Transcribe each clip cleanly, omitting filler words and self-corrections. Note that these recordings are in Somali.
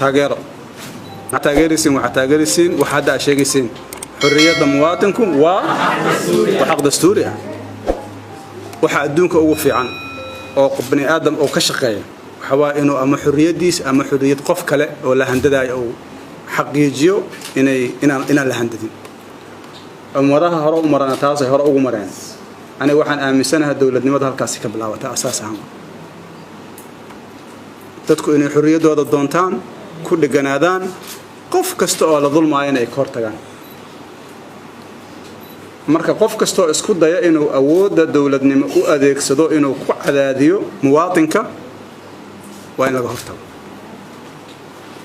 taageero taageerisiin waxa taageerisiin waxa hadda sheegaysiin xurriyadda muwaadinku waa xaq dastuuri ah waxa adduunka ugu fiican oo bani aadam oo ka shaqeeya waxa waa inuu ama xurriyadiis ama xurriyad qof kale oo la handadayo oo xaqiijiyo inaan la handadin umadaha hore u marana taas ay hore ugu mareen aniga waxaan aaminsanahay dawladnimada halkaas ka bilaawata asaas ahaan dadku inay xurriyadooda doontaan ku dhiganaadaan qof kasta oo la dulmaayana ay ka hortagaan marka qof kasta oo isku daya inuu awoodda dawladnimo u adeegsado inuu ku cadaadiyo muwaadinka waa in laga hortago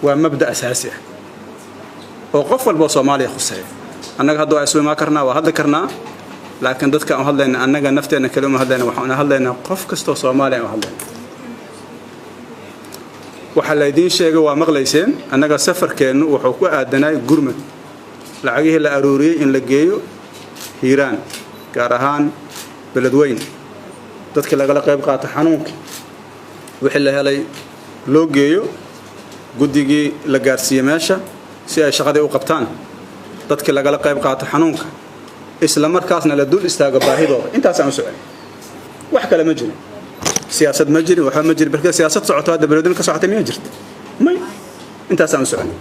waa mabda asaasi ah oo qof walba Soomaaliya khuseeyo annaga hadda ay soo ma karnaa waa hadda karnaa laakiin dadka aan hadlayna annaga nafteena kale uma hadlayna waxaan hadlaynaa qof kasta oo Soomaaliya ah hadlayna waxa la idin sheegay waa maqlayseen annaga safarkeenu wuxuu ku aadanay gurmad lacagihii la aruuriyay in la geeyo Hiiraan gaar ahaan beledweyn dadkii laga qayb qaatay xanuunka wixii la helay loo geeyo guddigii la gaarsiiyay meesha si ay shaqada u qabtaan dadkii laga qayb qaatay xanuunka isla markaasna la dul istaago baahidooda intaas aan socon wax kale ma jiro siyaasad ma jiro waxa ma jiro barka siyaasad socoto hadda beledweyn ka socotay ma jirto may intaas aan socon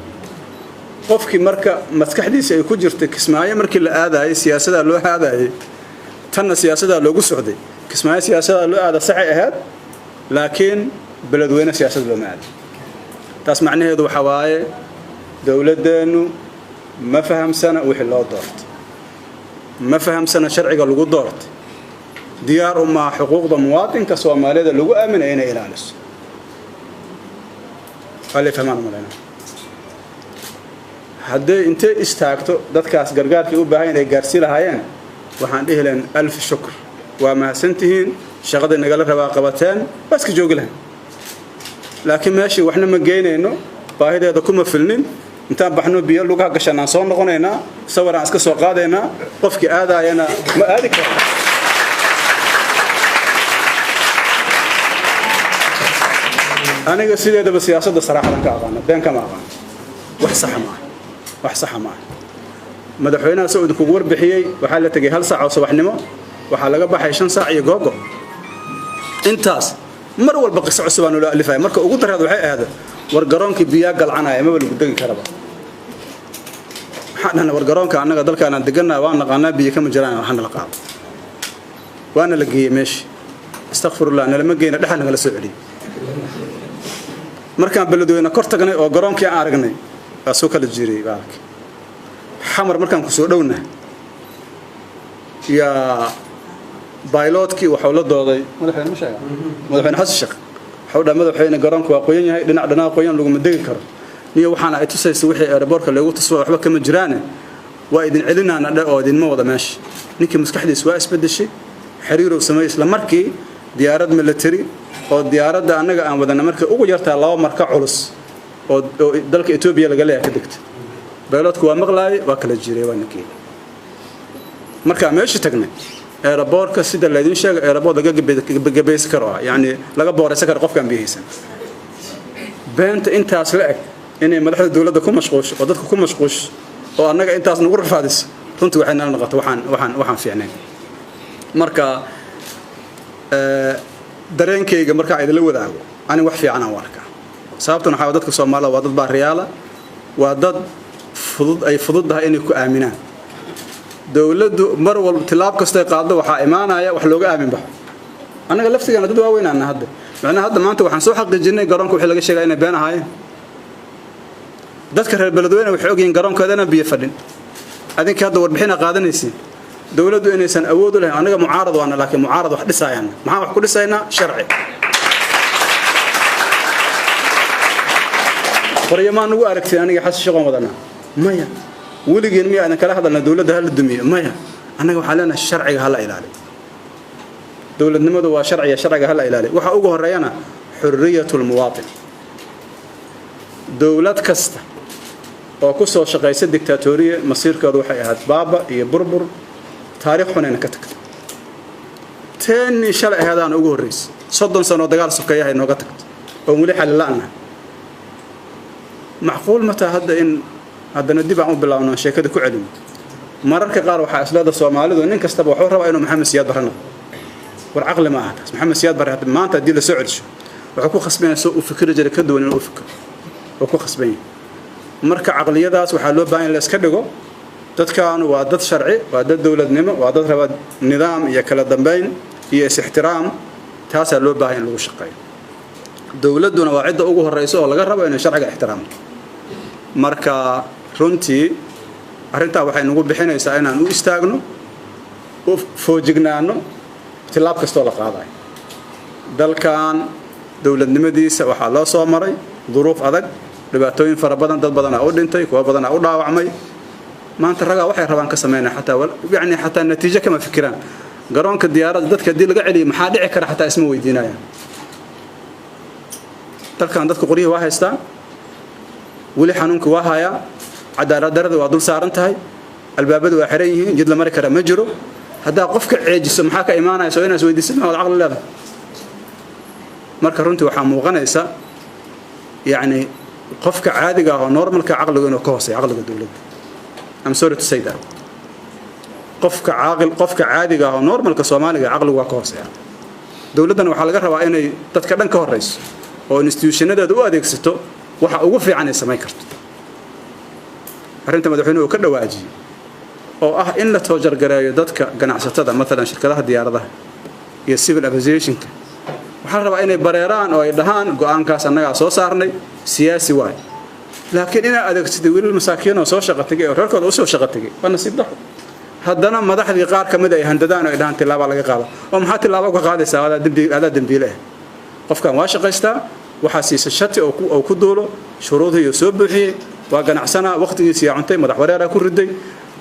qofkii marka maskaxdiisa ay ku jirtay Kismaayo markii la aadaayay siyaasadda loo aadaayay tanna siyaasadda loogu socday Kismaayo siyaasadda loo aada sax ahayd laakiin beledweyne siyaasadda loo maad taas macnaheedu waxa waaye dawladdeenu ma fahamsana wixii loo doortay ma fahamsana sharciga lagu doortay diyaar uma xuquuqda muwaadinka Soomaalida lagu aaminay inay ilaaliso wali famaan malena haddii intee istaagto dadkaas gargaarkii u baahan inay gaarsi lahaayeen waxaan dhihi lahayn alf shukr waa mahadsantihiin shaqada nagala rabaa qabateen bas ka joogi lahayn laakiin meeshii waxna ma geynayno baahideeda kuma filnin intaan baxno biyo lugaha gashanaan soo noqonaynaa sawir aan iska soo qaadaynaa qofkii aadaayana ma aadi karo aniga sideedaba siyaasadda saraxadan ka aqaan been kama aqaan wax sax ma madaxweynaha Sacuudi ku warbixiyay waxa la tagay hal saac oo subaxnimo waxa laga baxay 5 saac iyo googo intaas mar walba qiso cusub aan loo alifay marka ugu darada waxay ahayd war garoonkii biya galcanaya ma lagu dagi karaba waxaan war garoonka annaga dalkaana deganaa waan naqaanaa biyo kama jiraan waxaan la qaado waana la geeyay meesh astaghfirullah ana lama geeyna dhaxal naga la soo celiyay markaan beledweyne kor tagnay oo garoonkii aan aragnay soo kala jiray baalk xamar markaan ku soo dhawna ya بايلوتكي وحول الدودي مدحين ما شاء مدحين حس الشق حول مدحين قرانك وقوين هاي دنا قوين لو مدغ كر نيه waxaan ay tusayso wixii airportka lagu tusoo waxba kama jiraan waa idin celina ana oo idin ma wada meesh ninkii maskaxdiisa waa isbedeshay xiriiro sameey isla markii diyaarad military oo diyaaradda anaga aan wadana markii ugu yartaa laba marka culus oo dalka Ethiopia laga leeyahay ka degtay بايلوتku waa maqlaay waa kala jiray waa ninkii marka meesh tagnay airportka sida la idin sheegay airport laga gabeys karo yani laga booraysan karo qofkan biyaysan beenta intaas la eg inay madaxda dawladda ku mashquush oo dadku ku mashquush oo annaga intaas nagu rafaadis runtii waxay nala noqoto waxaan fiicnay marka dareenkayga marka ay la wadaago ani wax fiican aan warka sababtuna waxa dadka Soomaaliyeed waa dad baariyaala waa dad fududahay inay ku aaminaan dawladdu mar walba tilaab kasta ay qaado waxa imaanaya wax looga aamin baxo anaga laftigeena dad waaweynana hadda macnaha hadda maanta waxaan soo xaqiijinay garoonka wixii laga sheegay inay been ahaayeen dadka reer beledweyne waxay ogyihiin garoonkoodana biyo fadhin adinka hadda warbixina qaadanaysiin dawladdu inaysan awood u lahayn anaga mucaarad waana laakiin mucaarad wax dhisayaan maxaa wax ku dhisaynaa sharci qoryamaan ugu aragtay aniga xas shaqo wadana maya ولكن مي أنا كلا هذا الدولة ده الدمية مايا أنا وحالنا الشرع هلا إلالي دولة نمد وشرع هلا إلالي وحقوقه الريانة حرية المواطن دولة كسته وكسر شقيس الدكتاتورية مصير كروحي هاد بابا يبربر تاريخ هنا كتك تاني شرع هذا أنا أقول رئيس صدق سنة دجال سكية هاي نقطة ومليح للعنة macquul ma taha hadda in haddana dib aan u bilaawno sheekada ku celin mararka qaar waxaa islaada Soomaalidu nin kastaba wuxuu rabaa inuu Maxamed Siyaad Barre war aqli ma aha taas Maxamed Siyaad Barre hadda maanta hadii la soo celiso wuxuu ku khasbanyahay soo u fikir jiray ka duwan inuu u fikiro oo ku khasbanyahay marka aqliyadaas waxaa loo baahan in la iska dhigo dadkan waa dad sharci waa dad dawladnimo waa dad raba nidaam iyo kala dambeyn iyo is-ixtiraam taas loo baahan in lagu shaqeeyo dawladuna waa cid ugu horeyso oo laga rabo inay sharciga ixtiraamto marka runtii arinta waxay nagu bixinaysaa inaan u istaagno oo foojignaano tilaab kasto la qaaday dalkan dawladnimadiisa waxa loo soo maray duruuf adag dhibaatooyin fara badan dad badan oo dhintay kuwa badan oo dhaawacmay maanta raga waxay rabaan ka sameeyaan xataa natiijo kama fikiraan garoonka diyaaradda dadka dil laga celiyo maxaa dhici kara xataa isma weydiinayaan dalkan dadku qoriyo waa haystaa wali xanuunku waa haya cadaalad darada waa dul saaran tahay albaabadu waa xiran yihiin jid la mari kara ma jiro hadaa qofka ceejiso maxaa ka imaanayso inaad weydiisid ma aqal leedahay marka runtii waxa muuqanaysa qofka caadiga ah oo normalka aqliga inuu ka hooseeyo aqliga dawladda I'm sorry to say that qofka caadiga ah oo normalka Soomaaliga aqliga waa ka hooseeyo dawladdan waxa laga rabaa inay dadka dhan ka horeyso oo institutionadeedu u adeegsato waxa ugu fiican ay sameyn karto arinta madaxweynuhu ka dhawaajiyay oo ah in la toojar gareeyo dadka ganacsatada mesela shirkadaha diyaaradaha iyo civil aviation waxa la rabaa inay bareeraan oo ay dhahaan go'aankaas annaga soo saarnay siyaasi waay laakiin ina adeegsaday wiil masaakiin oo soo shaqo tagay oo reerkooda u soo shaqo tagay waa nasiib darro haddana madaxdii qaar kamid ay handadaan oo ay dhahaan tilaabo laga qaado oo maxaa tilaabo ka qaadaysaa adaa dambiile qofkan waa shaqaystaa waxa siisa shati oo ku duulo shuruudiyo soo buuxiyay waa ganacsana waqtigiisa yaa cuntay madax wareera ku riday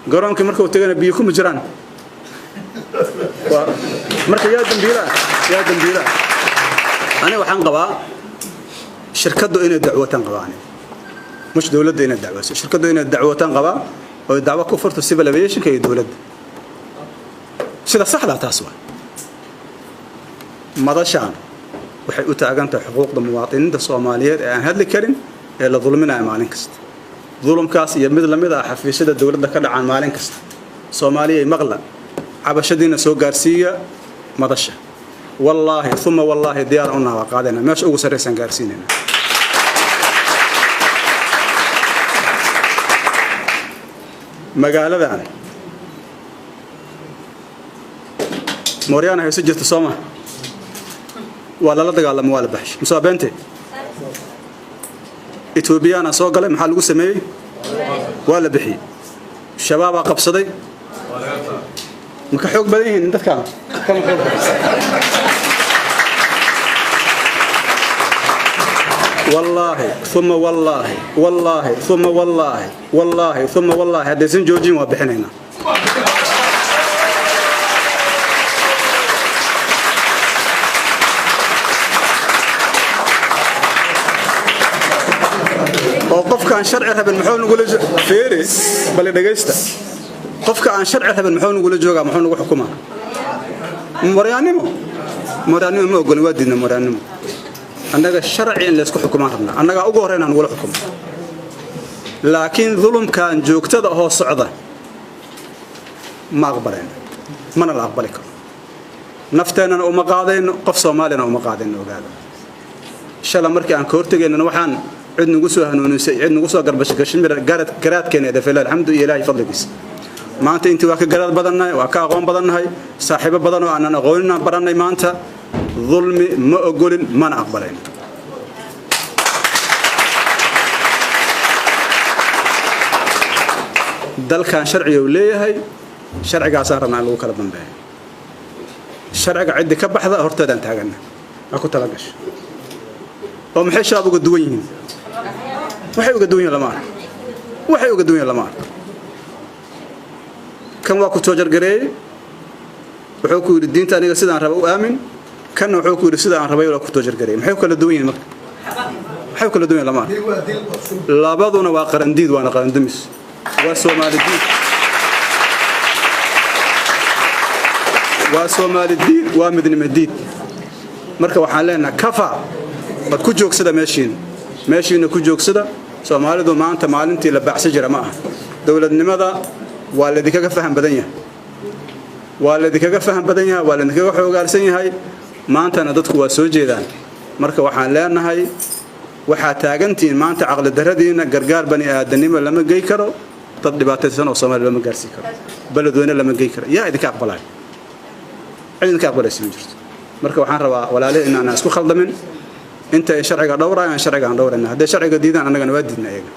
garoonkii markuu tagana biyo kuma jiraan marka yaa dambiila أنا وحن قبا شركة إنها دعوة قباني مش دولة إنها دعوة شركة إنها دعوة قبا والدعوة كفرت السيفل أفيشن كي دولة سيدا صح لا تسوى ماذا شان وحي أتاقنت حقوق المواطنين الصوماليين يعني هذا الكريم إلا ظلمنا مالين كست ظلم كاس يمد لمدة حفيشة الدولة ذكر عن مالين كست صومالية مغلى عبشدين سوق غارسية ماذا شان والله ثم والله ديار عنا وقادنا ماش أقول سريسان قارسيننا مقالة ذا موريانا هي سجلت الصومة ولا لا تقال موال بحش مصابنتي إثيوبيانا سوق لهم محل قسمي ولا بحي الشباب قبصدي مكحوق بديهن انت كم والله ثم والله والله ثم والله والله ثم والله هذا سن جوجين وبحنينا وقف كان شرعي هبل محول نقول فيري بل دغيستا قفك عن شرع هبل محول نقول جوجا محول نقول حكومه مريانمو ما أقول وادينا مريانمو أنك الشرعي اللي يسكو حكومة ربنا أنك أقولنا نقول حكومة لكن ظلم كان جوكتده هو الصعدة ما أقبلين من لا أقبلك نفتنا وما قاعدين قف صومالنا وما قاعدين وقاعد إن شاء الله مركي عن كورتي إنه وحن عد نقصها عد نقصها قربش كشمير قرات كان هذا فلا الحمد لله فضل بس ما أنت واك قرات بدلنا واك أقوم بدلنا هاي صاحب بدلنا أنا قولنا بدلنا ما أنت ظلم ما أقول ما نقبلين دل كان شرعي وليه هاي شرعي قاصرنا على الوكالة بنبه شرعي عندي كبحذا هرتد أنت عنا أكو تلاقش ومحي شاب قدوين وحي قدوين لمان وحي قدوين لمان كم واكو توجر قري وحوكو الدين تاني سيدان ربو آمن كان وحوكو سيدان ربو ولا كتوجر قري محي كل دوين مك محي كل دوين لمان لا بعضنا واقرنديد وانا قرندمس وسومال الدين ومدن مديد مركب وحالنا كفى بد كجوك سدا ماشين كجوك سدا Soomaalidu maanta maalintii la bacsi jira ma aha dawladnimada waa la idinkaga faham badan yahay waa la idinkaga xoogaalsan yahay maantana dadku waa soo jeedaan marka waxaan leenahay waxa taagantiin maanta aqli daradiina gargaar bani aadanimo lama geey karo dad dhibaataysan oo Soomaaliya lama gaarsiin karo baladweyne lama geey karo yaa idinka aqbalay jirto marka waxaan rabaa walaalahay in aan isku khaldamin inta ay sharciga dhowrayaan sharciga aan dhowrayna haddii sharciga diidaan annagana waa diidna iyaga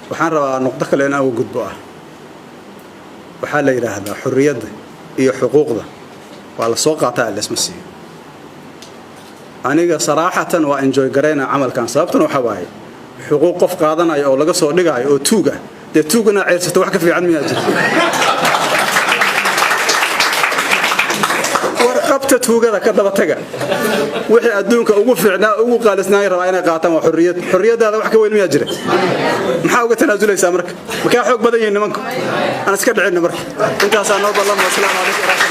waxaan rabaa nuqdo kale in aan ugu gudbo waxaa la yiraahdaa xurriyadda iyo xuquuqda waa la soo qaataa la isma siiyo aniga saraxatan waa enjoy gareena amalkan sababtuna waxa waaye xuquuq qof qaadanayo oo laga soo dhigayo oo tuuga de tuugana ceyrsato wax ka fiican miyaa jira warqabta tuugada ka daba taga wixii adduunka ugu fiicnaa ugu qaalisnaa rabaa inay qaataan waa xurriyadaada wax ka weyn miyaa jira maxaa uga tanaasuleysaa marka xoog badan yihiin nimanku aan iska dhicin marka intaas aan noo ballan wasalaam alaykum